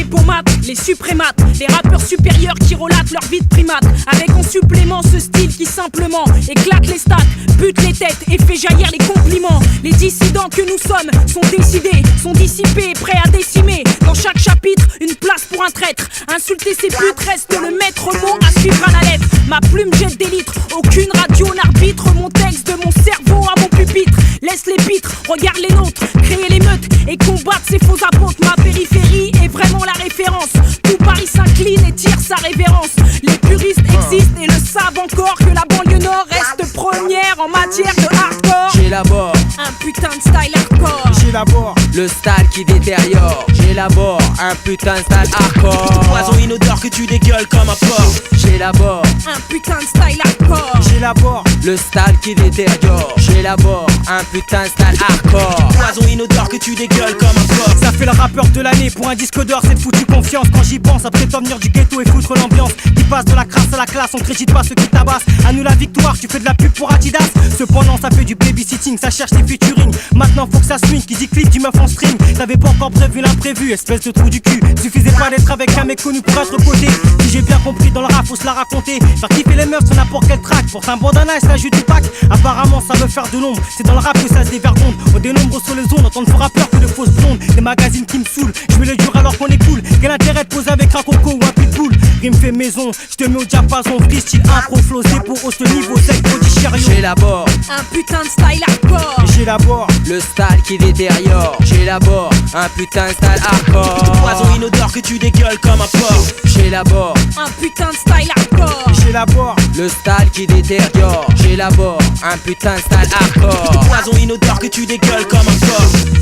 les pomates, les suprémates, les rappeurs supérieurs qui relatent leur vie de primate. Avec en supplément ce style qui simplement éclate les stats, bute les têtes et fait jaillir les compliments. Les dissidents que nous sommes sont décidés, sont dissipés, prêts à décimer. Dans chaque chapitre, une place pour un traître. Insulter ces putes reste le maître mot à suivre à la lettre. Ma plume jette des litres, aucune radio n'arbitre mon texte de mon cerveau à mon pupitre. Laisse les pitres, regarde les nôtres, créer l'émeute et combattre ces faux apôtres. Ma périphérie est vraiment la référence. Tout Paris s'incline et tire sa révérence. Les puristes existent et le savent encore que la banlieue nord reste première en matière de hardcore. J'élabore un putain de style hardcore. J'élabore le style qui détériore. J'élabore un putain de style hardcore. Poison inodore que tu dégueules comme un porc. J'élabore un putain de style hardcore. J'élabore le style qui détériore. J'élabore un putain de style hardcore. Poison inodore que tu dégueules comme un porc. Ça fait le rappeur de l'année pour un disque d'or, c'est foutu confiance. Quand j'y pense, après t'en venir du ghetto et foutre l'ambiance. Qui passe de la crasse à la classe, on crédite pas ceux qui tabassent. À nous la victoire, tu fais de la pub pour Adidas. Cependant ça fait du babysitting, ça cherche les featuring. Maintenant faut que ça swing, qui dit clip du meuf en string. T'avais pas encore prévu l'imprévu, espèce de trou du cul. Suffisait pas d'être avec un mec connu pour être coté. Si j'ai bien compris dans le rap, faut se la raconter. Faire kiffer les meufs sur n'importe quel track. Pour un bandana et ça joue du pack. Apparemment ça veut faire de l'ombre, c'est dans le rap que ça se dévergonde. On dénombre sur les ondes, entendre fera peur que de fausses blondes. Des magazines qui me saoulent, je mets le dur alors qu'on est cool. Quel intérêt de poser avec un coco ou un pitbull? Rime fait maison, je te mets au diapason. Freestyle impro flow, c'est pour haut ce niveau sec, body chariot. J'élabore un putain de style hardcore. J'élabore le style qui détériore. J'élabore un putain de style hardcore. Poison inodore que tu dégueules comme un porc. J'élabore un putain de style hardcore. J'élabore le style qui détériore. J'élabore un putain de style hardcore. Poison inodore que tu dégueules comme un porc.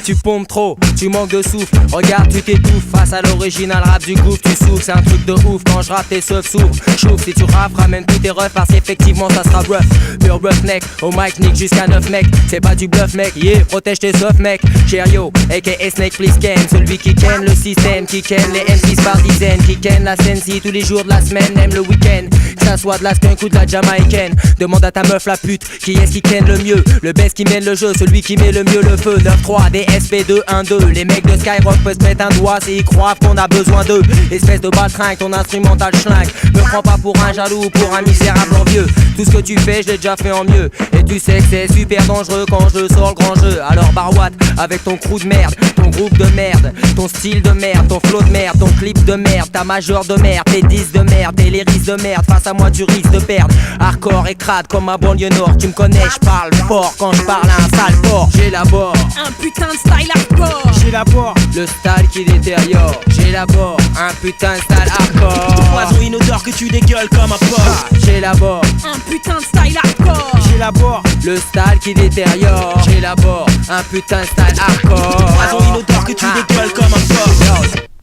Tu pompes trop, tu manques de souffle. Regarde, tu t'étouffes face à l'original rap du groupe. Tu souffles, c'est un truc de ouf. Quand je rappe, tes seufs s'ouvrent. Chouf, si tu rappes, ramène tous tes refs. Parce qu'effectivement, ça sera rough. Pure roughneck, au mic, nick jusqu'à 9 mecs. C'est pas du bluff, mec. Yeah, protège tes seufs, mec. Cheerio, aka Snake, please ken. Celui qui ken le système, qui ken les MCs par dizaines. Qui ken la scène si tous les jours de la semaine, aime le week-end. Que ça soit de la skunk ou de la jamaïcaine. Demande à ta meuf la pute, qui est-ce qui ken le mieux. Le best qui mène le jeu, celui qui met le mieux le feu. 9-3, des SP2, 1-2. Les mecs de Skyrock peuvent se mettre un doigt s'ils croient qu'on a besoin d'eux. Espèce de baltringue, ton instrumental schlingue. Me prends pas pour un jaloux ou pour un misérable envieux. Tout ce que tu fais, je l'ai déjà fait en mieux. Et tu sais que c'est super dangereux quand je sors le grand jeu. Alors Barouat, avec ton crew de merde, ton groupe de merde, ton style de merde, ton flow de merde, ton clip de merde, ta major de merde, tes 10 de merde, tes lyrics de merde. Face à moi tu risques de perdre. Hardcore et crade comme ma banlieue nord. Tu me connais, je parle fort quand je parle à un sale porc. J'élabore un putain de style hardcore. J'élabore le style qui détériore. J'élabore un putain de style hardcore. Poison inodore que tu dégueules comme un porc. J'élabore un putain de style hardcore. J'élabore le style qui détériore. J'élabore un putain de style hardcore. Poison inodore que tu dégueules comme un porc.